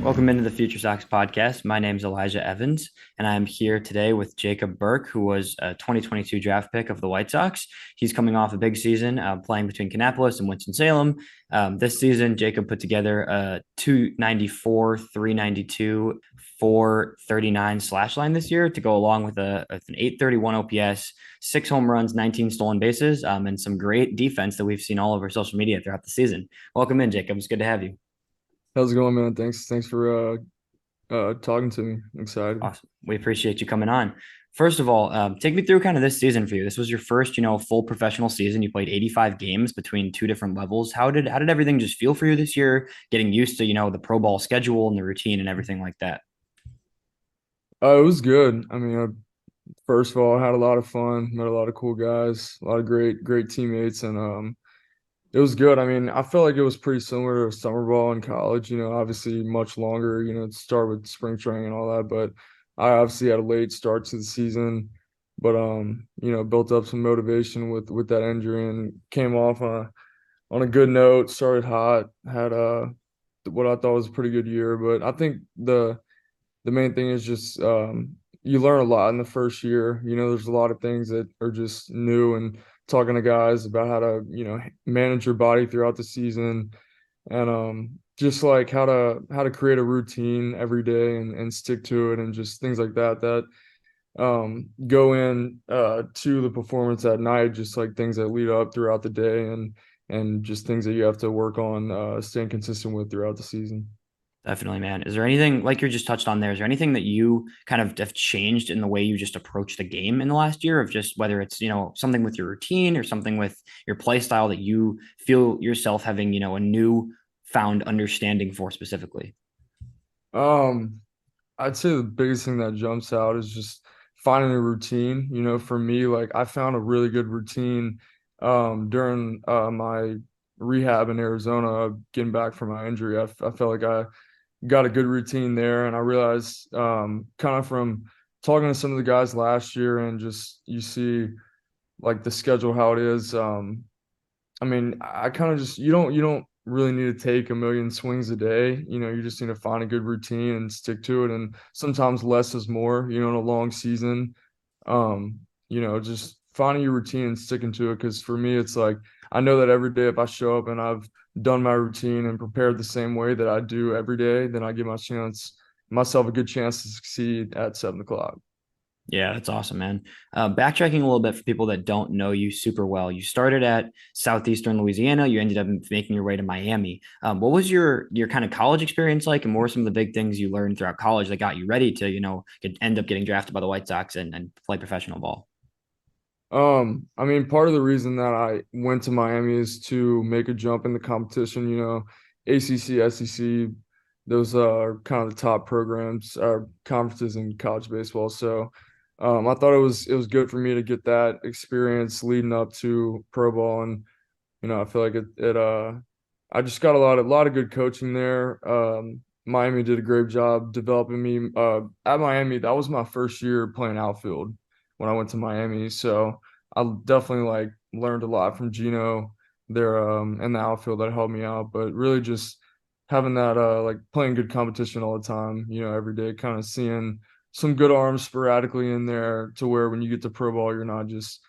Welcome into the FutureSox podcast. My name is Elijah Evans, and I'm here today with Jacob Burke, who was a 2022 draft pick of the White Sox. He's coming off a big season playing between Kannapolis and Winston-Salem. This season, Jacob put together a 294, 392, 439 slash line this year to go along with an 831 OPS, 6 home runs, 19 stolen bases, and some great defense that we've seen all over social media throughout the season. Welcome in, Jacob. It's good to have you. How's it going, man? Thanks for talking to me. I'm excited. Awesome. We appreciate you coming on. First of all, take me through kind of this season for you. This was your first, full professional season. You played 85 games between two different levels. How did everything just feel for you this year? Getting used to, the pro ball schedule and the routine and everything like that. It was good. I mean, first of all, I had a lot of fun, met a lot of cool guys, a lot of great teammates, and it was good. I mean, I felt like it was pretty similar to summer ball in college. Obviously much longer. To start with spring training and all that, but I obviously had a late start to the season, but built up some motivation with that injury and came off on a good note. Started hot, had what I thought was a pretty good year, but I think the main thing is just you learn a lot in the first year. There's a lot of things that are just new, and talking to guys about how to, manage your body throughout the season, and just like how to create a routine every day and stick to it, and just things like that go in to the performance at night, just like things that lead up throughout the day, and just things that you have to work on staying consistent with throughout the season. Definitely, man. Is there anything like you just touched on there? Is there anything that you kind of have changed in the way you just approach the game in the last year of just whether it's, something with your routine or something with your play style that you feel yourself having, a new found understanding for specifically? Um, I'd say the biggest thing that jumps out is just finding a routine. For me, like I found a really good routine during my rehab in Arizona, getting back from my injury. I felt like I got a good routine there, and I realized kind of from talking to some of the guys last year, and just you see like the schedule how it is. I mean, I kind of just you don't really need to take a million swings a day. You just need to find a good routine and stick to it. And sometimes less is more. In a long season, just finding your routine and sticking to it. Because for me, it's like I know that every day if I show up and I've done my routine and prepared the same way that I do every day, then I give myself a good chance to succeed at 7 o'clock. Yeah, that's awesome, man. Backtracking a little bit for people that don't know you super well, you started at Southeastern Louisiana. You ended up making your way to Miami. What was your kind of college experience like, and what were some of the big things you learned throughout college that got you ready to, end up getting drafted by the White Sox and play professional ball? I mean, part of the reason that I went to Miami is to make a jump in the competition. ACC, SEC, those are kind of the top programs or conferences in college baseball. So, I thought it was good for me to get that experience leading up to pro ball, and I feel like I just got a lot of good coaching there. Miami did a great job developing me. At Miami, that was my first year playing outfield when I went to Miami. So I definitely like learned a lot from Gino there in the outfield that helped me out. But really just having that like playing good competition all the time, every day, kind of seeing some good arms sporadically in there to where when you get to pro ball, you're not just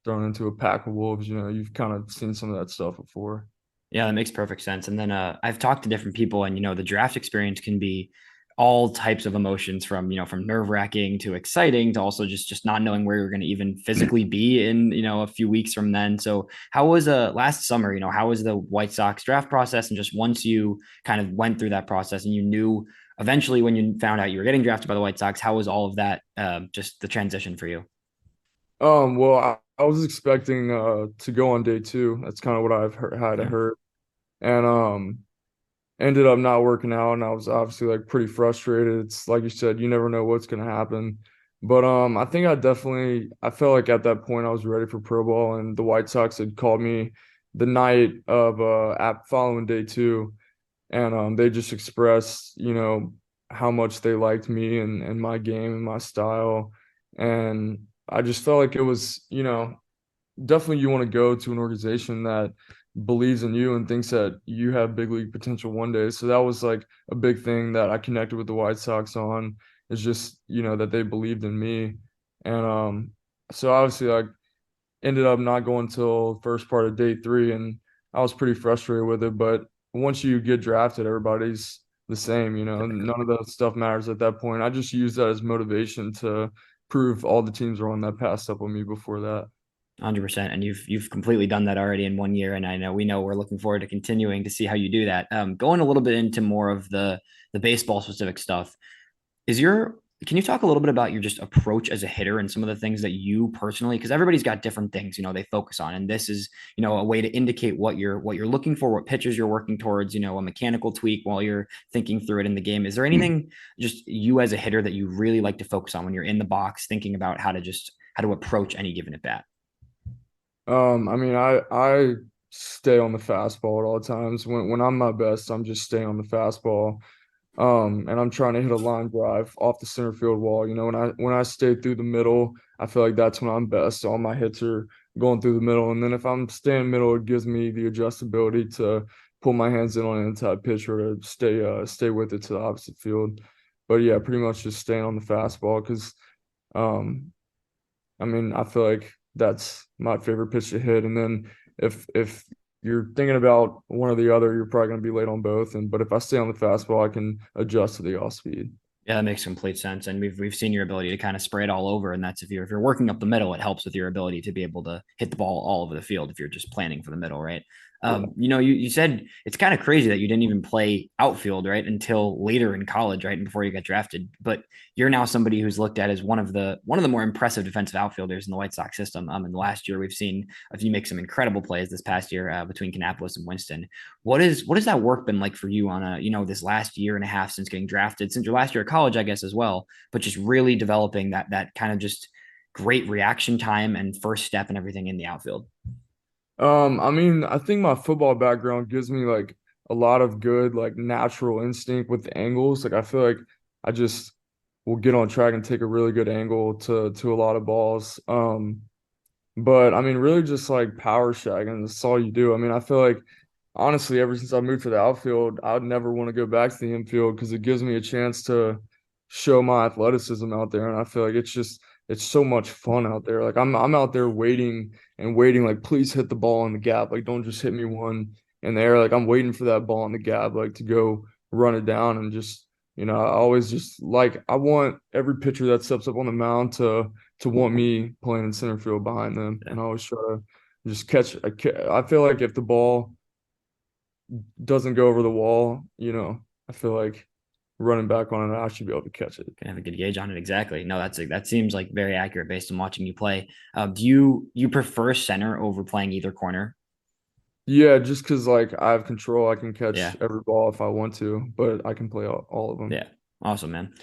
thrown into a pack of wolves. You've kind of seen some of that stuff before. Yeah, that makes perfect sense. And then I've talked to different people, and the draft experience can be all types of emotions from from nerve wracking to exciting to also just not knowing where you're going to even physically be in a few weeks from then. So how was last summer? How was the White Sox draft process? And just once you kind of went through that process and you knew eventually when you found out you were getting drafted by the White Sox, how was all of that just the transition for you? Well, I was expecting to go on day two. That's kind of what I've had Yeah. heard, and ended up not working out, and I was obviously like pretty frustrated. It's like you said, you never know what's gonna happen. But I think I felt like at that point I was ready for pro ball, and the White Sox had called me the night of app following day two, and they just expressed, how much they liked me and my game and my style. And I just felt like it was, definitely you want to go to an organization that believes in you and thinks that you have big league potential one day. So that was like a big thing that I connected with the White Sox on is just, that they believed in me. And so obviously like ended up not going till first part of day three and I was pretty frustrated with it. But once you get drafted, everybody's the same, none of that stuff matters at that point. I just use that as motivation to prove all the teams wrong that passed up on me before that. 100%. And you've completely done that already in 1 year. And I know we know we're looking forward to continuing to see how you do that. Going a little bit into more of the baseball specific stuff, is your can you talk a little bit about your just approach as a hitter and some of the things that you personally, because everybody's got different things, they focus on. And this is, a way to indicate what you're looking for, what pitches you're working towards, a mechanical tweak while you're thinking through it in the game. Is there anything just you as a hitter that you really like to focus on when you're in the box thinking about how to approach any given at bat? I mean, I stay on the fastball at all times. When I'm my best, I'm just staying on the fastball. And I'm trying to hit a line drive off the center field wall. When I stay through the middle, I feel like that's when I'm best. All my hits are going through the middle, and then if I'm staying middle, it gives me the adjustability to pull my hands in on an inside pitch or to stay with it to the opposite field. But yeah, pretty much just staying on the fastball because um, I mean, I feel like that's my favorite pitch to hit. And then if you're thinking about one or the other, you're probably going to be late on both. But if I stay on the fastball, I can adjust to the off speed. Yeah, that makes complete sense. And we've seen your ability to kind of spray it all over. And that's if you're working up the middle, it helps with your ability to be able to hit the ball all over the field if you're just planning for the middle, right? Yeah. You said it's kind of crazy that you didn't even play outfield, right? Until later in college, right? And before you got drafted. But you're now somebody who's looked at as one of the more impressive defensive outfielders in the White Sox system. In the last year, we've seen if you make some incredible plays this past year between Kannapolis and Winston. What has that work been like for you on this last year and a half since getting drafted, since your last year of college, I guess, as well, but just really developing that kind of just great reaction time and first step and everything in the outfield? I mean, I think my football background gives me like a lot of good like natural instinct with the angles. Like I feel like I just will get on track and take a really good angle to a lot of balls. But I mean, really just like power shagging. That's all you do. I mean, I feel like honestly, ever since I moved to the outfield, I'd never want to go back to the infield because it gives me a chance to show my athleticism out there. And I feel like it's so much fun out there. Like I'm out there waiting and waiting, like, please hit the ball in the gap. Like, don't just hit me one in the air. Like I'm waiting for that ball in the gap, like to go run it down and just, I always just like I want every pitcher that steps up on the mound to want me playing in center field behind them. Yeah. And I always try to just catch. I feel like if the ball doesn't go over the wall, I feel like running back on it, I should be able to catch it. Can have a good gauge on it. Exactly. No, that seems like very accurate based on watching you play. Do you prefer center over playing either corner? Yeah, just because like I have control, I can Yeah. catch every ball if I want to, but I can play all of them. Yeah. Awesome, man.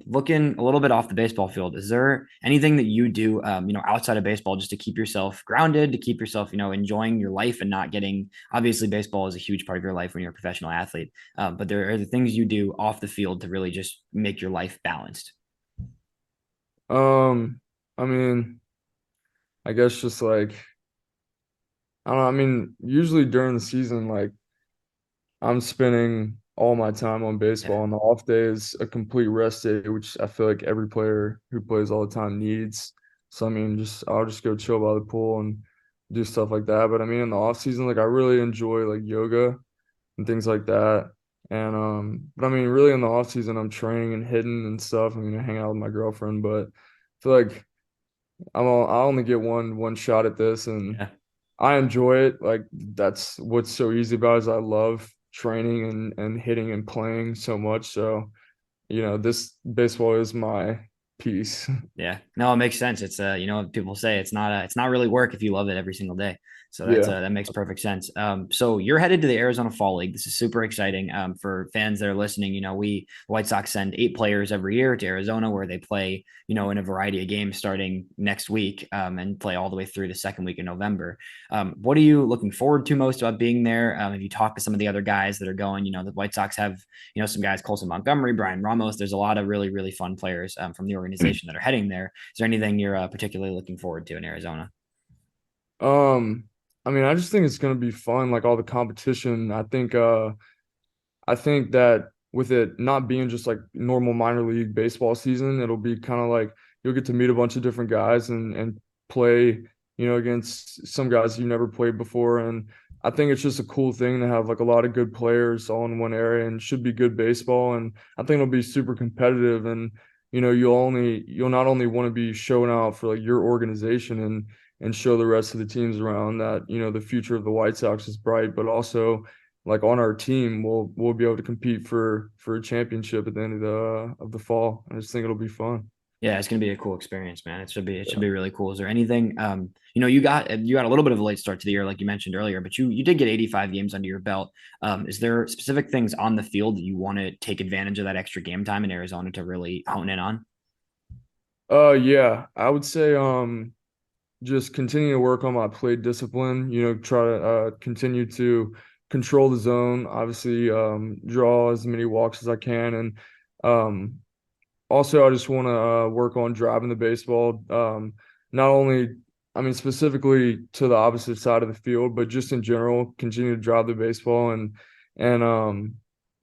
Looking a little bit off the baseball field, is there anything that you do, outside of baseball just to keep yourself grounded, to keep yourself, enjoying your life and not getting, obviously baseball is a huge part of your life when you're a professional athlete. But there are the things you do off the field to really just make your life balanced. I mean, I guess just like I don't know, I mean, usually during the season, like I'm spending all my time on Yeah. baseball, and the off day is a complete rest day, which I feel like every player who plays all the time needs. So I mean, just I'll just go chill by the pool and do stuff like that. But I mean, in the off season, like I really enjoy like yoga and things like that. And but I mean, really in the off season, I'm training and hitting and stuff. I mean, I hang out with my girlfriend, but I feel like I only get one shot at this, and Yeah. I enjoy it. Like that's what's so easy about it is I love training and hitting and playing so much. So, this baseball is my piece. Yeah. No, it makes sense. It's people say it's not really work if you love it every single day. So Yeah. that makes perfect sense. So you're headed to the Arizona Fall League. This is super exciting. For fans that are listening, the White Sox send 8 players every year to Arizona where they play, in a variety of games starting next week, and play all the way through the second week in November. What are you looking forward to most about being there? Have you talked to some of the other guys that are going? The White Sox have, some guys, Colson Montgomery, Brian Ramos. There's a lot of really, really fun players, from the organization organization that are heading there. Is there anything you're particularly looking forward to in Arizona? Um, I mean, I just think it's gonna be fun, like all the competition. I think that with it not being just like normal minor league baseball season, it'll be kind of like you'll get to meet a bunch of different guys and play, against some guys you never played before. And I think it's just a cool thing to have like a lot of good players all in one area and should be good baseball. And I think it'll be super competitive. And you'll not only want to be showing out for like your organization and show the rest of the teams around that, the future of the White Sox is bright, but also like on our team, we'll be able to compete for a championship at the end of the fall. I just think it'll be fun. Yeah, it's gonna be a cool experience, man. It should be really cool. Is there anything you got a little bit of a late start to the year, like you mentioned earlier, but you did get 85 games under your belt. Is there specific things on the field that you want to take advantage of that extra game time in Arizona to really hone in on? Yeah, I would say just continue to work on my play discipline, try to continue to control the zone, obviously draw as many walks as I can. And um also, I just want to work on driving the baseball. Not only, I mean, specifically to the opposite side of the field, but just in general, continue to drive the baseball and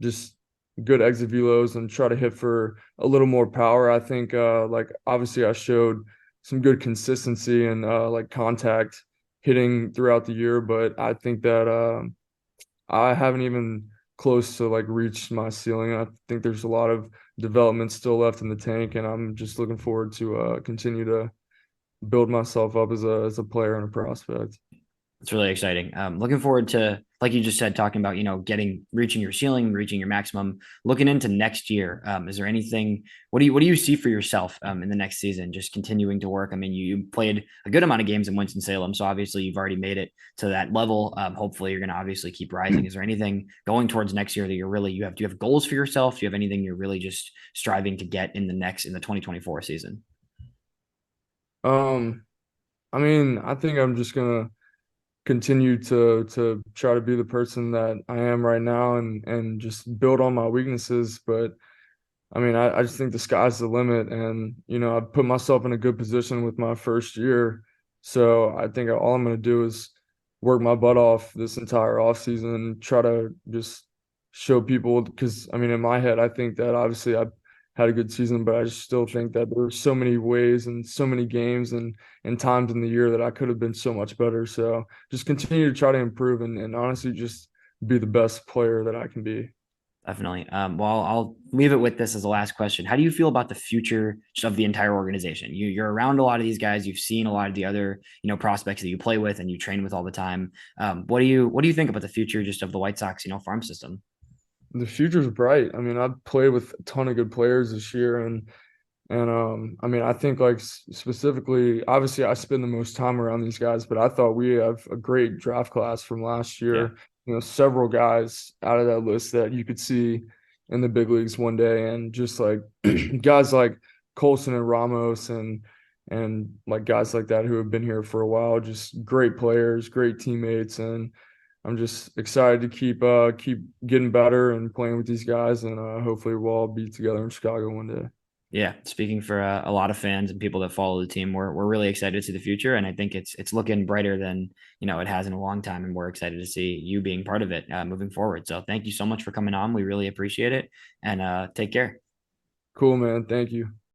just good exit velos and try to hit for a little more power. I think, like obviously, I showed some good consistency and like contact hitting throughout the year, but I think that I haven't even close to like reached my ceiling. I think there's a lot of development still left in the tank, and I'm just looking forward to continue to build myself up as a player and a prospect. It's really exciting. Looking forward to, like you just said, talking about, reaching your ceiling, reaching your maximum. Looking into next year, is there anything? What do you see for yourself in the next season? Just continuing to work. I mean, you played a good amount of games in Winston Salem, so obviously you've already made it to that level. Hopefully, you're going to obviously keep rising. Is there anything going towards next year that you have? Do you have goals for yourself? Do you have anything you're really just striving to get in the 2024 season? Um, I mean, I think I'm just gonna continue to try to be the person that I am right now and just build on my weaknesses. But I mean, I just think the sky's the limit, and I put myself in a good position with my first year. So I think all I'm going to do is work my butt off this entire offseason and try to just show people. Because I mean, in my head, I think that obviously I had a good season, but I just still think that there were so many ways and so many games and times in the year that I could have been so much better. So just continue to try to improve and honestly just be the best player that I can be. Definitely. Well, I'll leave it with this as the last question. How do you feel about the future of the entire organization? You're around a lot of these guys. You've seen a lot of the other, prospects that you play with and you train with all the time. What do you think about the future just of the White Sox, farm system? The future's bright. I mean, I've played with a ton of good players this year, and I mean, I think like specifically, obviously, I spend the most time around these guys, but I thought we have a great draft class from last Yeah. year. Several guys out of that list that you could see in the big leagues one day, and just like guys like Colson and Ramos and like guys like that who have been here for a while. Just great players, great teammates, and I'm just excited to keep getting better and playing with these guys, and hopefully we'll all be together in Chicago one day. Yeah, speaking for a lot of fans and people that follow the team, we're really excited to see the future, and I think it's looking brighter than it has in a long time, and we're excited to see you being part of it moving forward. So thank you so much for coming on. We really appreciate it, and take care. Cool, man. Thank you.